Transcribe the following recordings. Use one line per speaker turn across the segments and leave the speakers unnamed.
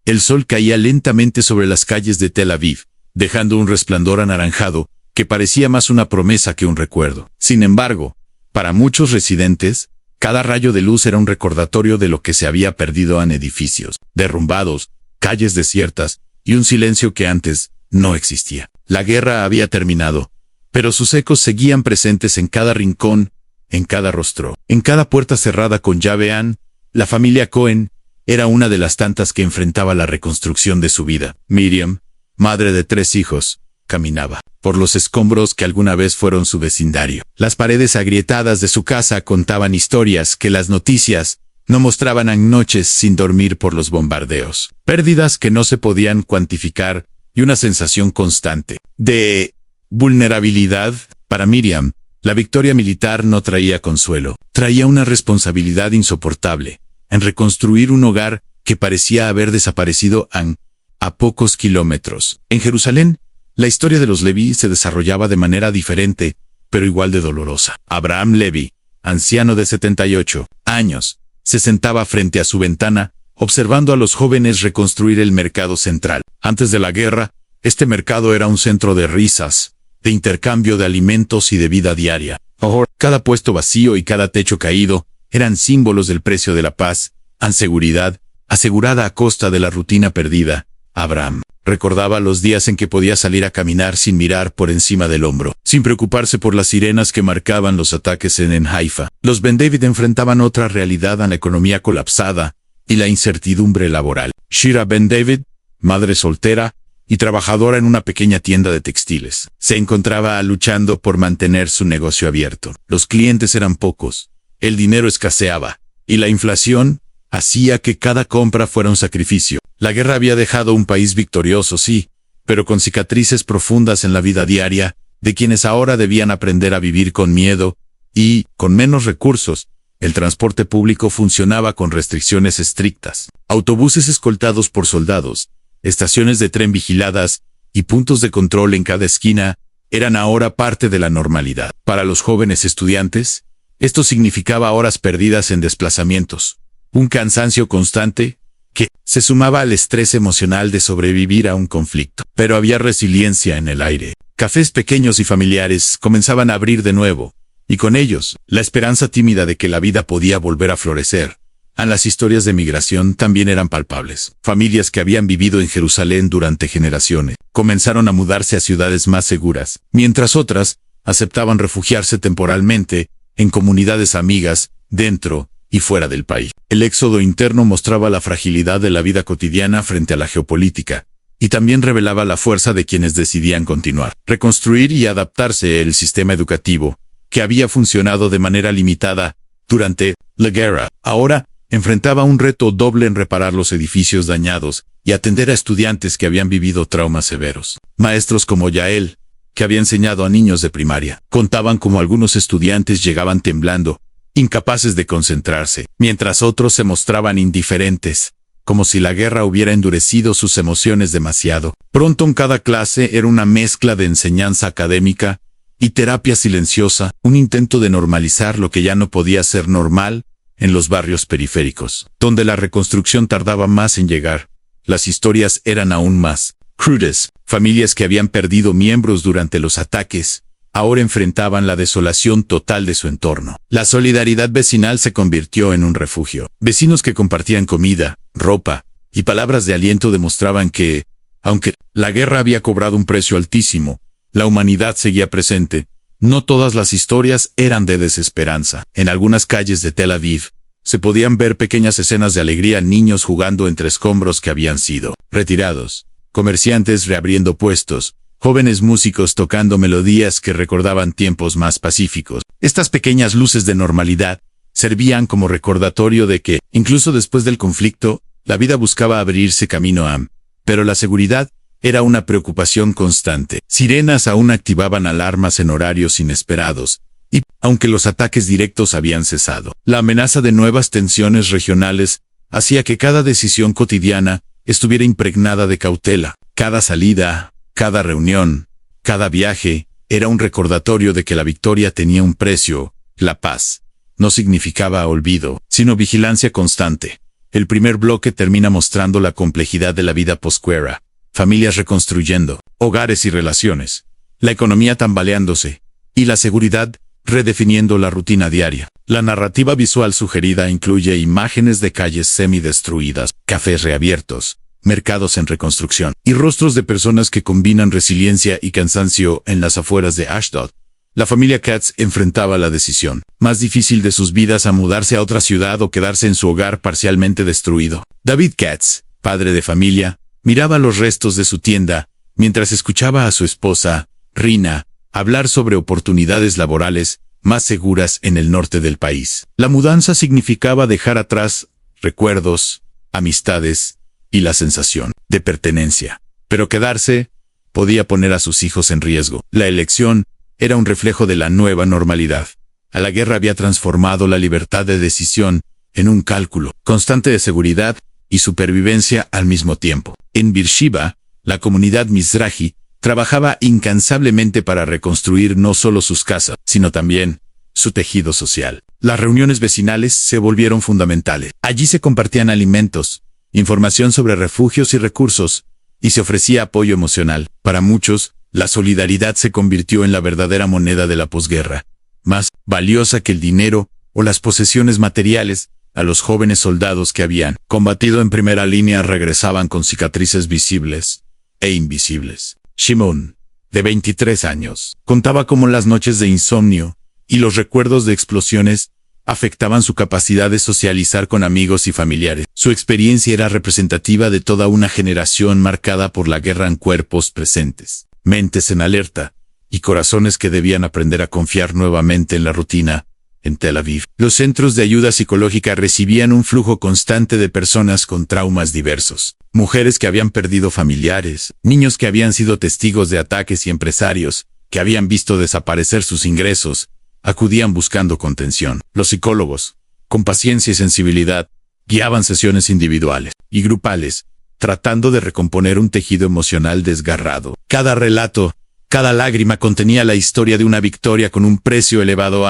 El sol caía lentamente sobre las calles de Tel Aviv, dejando un resplandor anaranjado que parecía más una promesa que un recuerdo. Sin embargo, para muchos residentes, cada rayo de luz era un recordatorio de lo que se había perdido en edificios derrumbados, calles desiertas y un silencio que antes no existía. La guerra había terminado, pero sus ecos seguían presentes en cada rincón, en cada rostro, en cada puerta cerrada con llave. La familia Cohen era una de las tantas que enfrentaba la reconstrucción de su vida. Miriam, madre de 3 hijos, caminaba por los escombros que alguna vez fueron su vecindario. Las paredes agrietadas de su casa contaban historias que las noticias no mostraban en noches sin dormir por los bombardeos. Pérdidas que no se podían cuantificar y una sensación constante de vulnerabilidad. Para Miriam, la victoria militar no traía consuelo, traía una responsabilidad insoportable en reconstruir un hogar que parecía haber desaparecido a pocos kilómetros. En Jerusalén, la historia de los Levi se desarrollaba de manera diferente, pero igual de dolorosa. Abraham Levi, anciano de 78 años, se sentaba frente a su ventana, observando a los jóvenes reconstruir el mercado central. Antes de la guerra, este mercado era un centro de risas, de intercambio de alimentos y de vida diaria. Cada puesto vacío y cada techo caído eran símbolos del precio de la paz, seguridad, asegurada a costa de la rutina perdida. Abraham recordaba los días en que podía salir a caminar sin mirar por encima del hombro, sin preocuparse por las sirenas que marcaban los ataques en Haifa. Los Ben David enfrentaban otra realidad a la economía colapsada y la incertidumbre laboral. Shira Ben David, madre soltera y trabajadora en una pequeña tienda de textiles, se encontraba luchando por mantener su negocio abierto. Los clientes eran pocos, el dinero escaseaba, y la inflación hacía que cada compra fuera un sacrificio. La guerra había dejado un país victorioso, sí, pero con cicatrices profundas en la vida diaria, de quienes ahora debían aprender a vivir con miedo y, con menos recursos, el transporte público funcionaba con restricciones estrictas. Autobuses escoltados por soldados, estaciones de tren vigiladas y puntos de control en cada esquina eran ahora parte de la normalidad. Para los jóvenes estudiantes, esto significaba horas perdidas en desplazamientos, un cansancio constante que se sumaba al estrés emocional de sobrevivir a un conflicto. Pero había resiliencia en el aire. Cafés pequeños y familiares comenzaban a abrir de nuevo, y con ellos, la esperanza tímida de que la vida podía volver a florecer. Las historias de migración también eran palpables. Familias que habían vivido en Jerusalén durante generaciones comenzaron a mudarse a ciudades más seguras, mientras otras aceptaban refugiarse temporalmente en comunidades amigas dentro y fuera del país. El éxodo interno mostraba la fragilidad de la vida cotidiana frente a la geopolítica, y también revelaba la fuerza de quienes decidían continuar, reconstruir y adaptarse el sistema educativo, que había funcionado de manera limitada durante la guerra. Ahora enfrentaba un reto doble en reparar los edificios dañados y atender a estudiantes que habían vivido traumas severos. Maestros como Yael, que había enseñado a niños de primaria, contaban cómo algunos estudiantes llegaban temblando, incapaces de concentrarse, mientras otros se mostraban indiferentes, como si la guerra hubiera endurecido sus emociones demasiado. Pronto en cada clase era una mezcla de enseñanza académica y terapia silenciosa, un intento de normalizar lo que ya no podía ser normal en los barrios periféricos, donde la reconstrucción tardaba más en llegar. Las historias eran aún más crudas. Familias que habían perdido miembros durante los ataques ahora enfrentaban la desolación total de su entorno. La solidaridad vecinal se convirtió en un refugio. Vecinos que compartían comida, ropa y palabras de aliento demostraban que, aunque la guerra había cobrado un precio altísimo, la humanidad seguía presente. No todas las historias eran de desesperanza. En algunas calles de Tel Aviv se podían ver pequeñas escenas de alegría, niños jugando entre escombros que habían sido retirados, comerciantes reabriendo puestos, jóvenes músicos tocando melodías que recordaban tiempos más pacíficos. Estas pequeñas luces de normalidad servían como recordatorio de que, incluso después del conflicto, la vida buscaba abrirse camino pero la seguridad era una preocupación constante. Sirenas aún activaban alarmas en horarios inesperados, y, aunque los ataques directos habían cesado, la amenaza de nuevas tensiones regionales hacía que cada decisión cotidiana estuviera impregnada de cautela. Cada salida, cada reunión, cada viaje, era un recordatorio de que la victoria tenía un precio. La paz no significaba olvido, sino vigilancia constante. El primer bloque termina mostrando la complejidad de la vida postguerra, familias reconstruyendo, hogares y relaciones, la economía tambaleándose, y la seguridad redefiniendo la rutina diaria. La narrativa visual sugerida incluye imágenes de calles semidestruidas, cafés reabiertos, mercados en reconstrucción, y rostros de personas que combinan resiliencia y cansancio en las afueras de Ashdod. La familia Katz enfrentaba la decisión más difícil de sus vidas a mudarse a otra ciudad o quedarse en su hogar parcialmente destruido. David Katz, padre de familia, miraba los restos de su tienda mientras escuchaba a su esposa, Rina, hablar sobre oportunidades laborales más seguras en el norte del país. La mudanza significaba dejar atrás recuerdos, amistades y la sensación de pertenencia. Pero quedarse podía poner a sus hijos en riesgo. La elección era un reflejo de la nueva normalidad. A la guerra había transformado la libertad de decisión en un cálculo constante de seguridad y supervivencia al mismo tiempo. En Beersheba, la comunidad Mizrahi trabajaba incansablemente para reconstruir no solo sus casas, sino también su tejido social. Las reuniones vecinales se volvieron fundamentales. Allí se compartían alimentos, información sobre refugios y recursos, y se ofrecía apoyo emocional. Para muchos, la solidaridad se convirtió en la verdadera moneda de la posguerra, más valiosa que el dinero o las posesiones materiales. A los jóvenes soldados que habían combatido en primera línea regresaban con cicatrices visibles e invisibles. Shimon, de 23 años, contaba cómo las noches de insomnio y los recuerdos de explosiones afectaban su capacidad de socializar con amigos y familiares. Su experiencia era representativa de toda una generación marcada por la guerra en cuerpos presentes, mentes en alerta y corazones que debían aprender a confiar nuevamente en la rutina. En Tel Aviv, los centros de ayuda psicológica recibían un flujo constante de personas con traumas diversos. Mujeres que habían perdido familiares, niños que habían sido testigos de ataques y empresarios que habían visto desaparecer sus ingresos, acudían buscando contención. Los psicólogos, con paciencia y sensibilidad, guiaban sesiones individuales y grupales, tratando de recomponer un tejido emocional desgarrado. Cada relato, cada lágrima contenía la historia de una victoria con un precio elevado.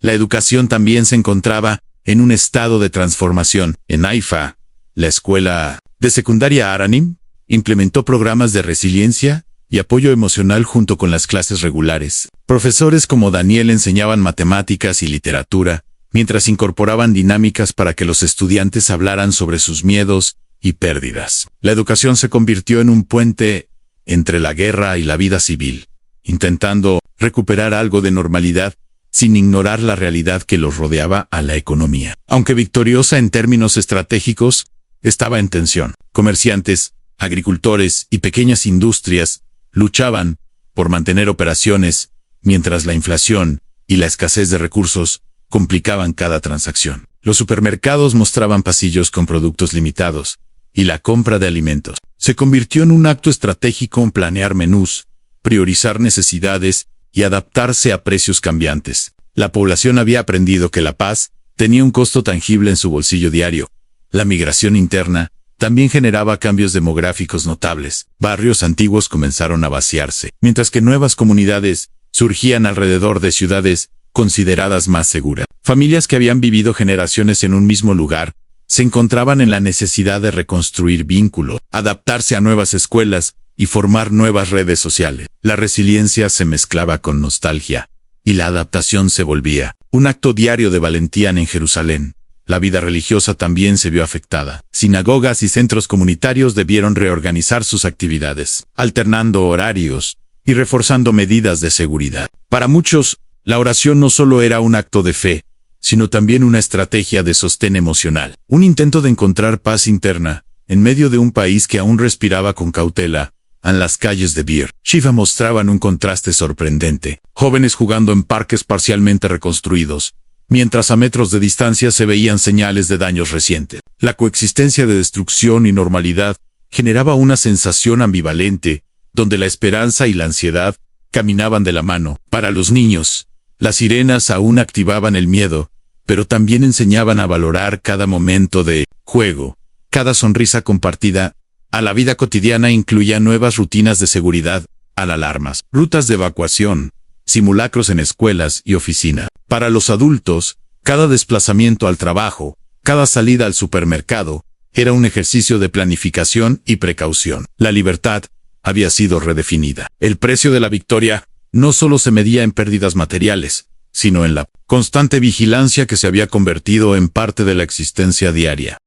La educación también se encontraba en un estado de transformación. En Haifa, la escuela de secundaria Aranim implementó programas de resiliencia y apoyo emocional junto con las clases regulares. Profesores como Daniel enseñaban matemáticas y literatura, mientras incorporaban dinámicas para que los estudiantes hablaran sobre sus miedos y pérdidas. La educación se convirtió en un puente entre la guerra y la vida civil, intentando recuperar algo de normalidad sin ignorar la realidad que los rodeaba a la economía. Aunque victoriosa en términos estratégicos, estaba en tensión. Comerciantes, agricultores y pequeñas industrias luchaban por mantener operaciones, mientras la inflación y la escasez de recursos complicaban cada transacción. Los supermercados mostraban pasillos con productos limitados, y la compra de alimentos se convirtió en un acto estratégico en planear menús, priorizar necesidades y adaptarse a precios cambiantes. La población había aprendido que la paz tenía un costo tangible en su bolsillo diario. La migración interna también generaba cambios demográficos notables. Barrios antiguos comenzaron a vaciarse, mientras que nuevas comunidades surgían alrededor de ciudades consideradas más seguras. Familias que habían vivido generaciones en un mismo lugar se encontraban en la necesidad de reconstruir vínculos, adaptarse a nuevas escuelas y formar nuevas redes sociales. La resiliencia se mezclaba con nostalgia, y la adaptación se volvía un acto diario de valentía en Jerusalén. La vida religiosa también se vio afectada. Sinagogas y centros comunitarios debieron reorganizar sus actividades, alternando horarios y reforzando medidas de seguridad. Para muchos, la oración no solo era un acto de fe, sino también una estrategia de sostén emocional, un intento de encontrar paz interna en medio de un país que aún respiraba con cautela. En las calles de Beersheba mostraban un contraste sorprendente. Jóvenes jugando en parques parcialmente reconstruidos, mientras a metros de distancia se veían señales de daños recientes. La coexistencia de destrucción y normalidad generaba una sensación ambivalente, donde la esperanza y la ansiedad caminaban de la mano. Para los niños, las sirenas aún activaban el miedo, pero también enseñaban a valorar cada momento de juego, cada sonrisa compartida. A la vida cotidiana incluía nuevas rutinas de seguridad, alarmas, rutas de evacuación, simulacros en escuelas y oficinas. Para los adultos, cada desplazamiento al trabajo, Cada salida al supermercado era un ejercicio de planificación y precaución. La libertad había sido redefinida. El precio de la victoria no solo se medía en pérdidas materiales, sino en la constante vigilancia que se había convertido en parte de la existencia diaria.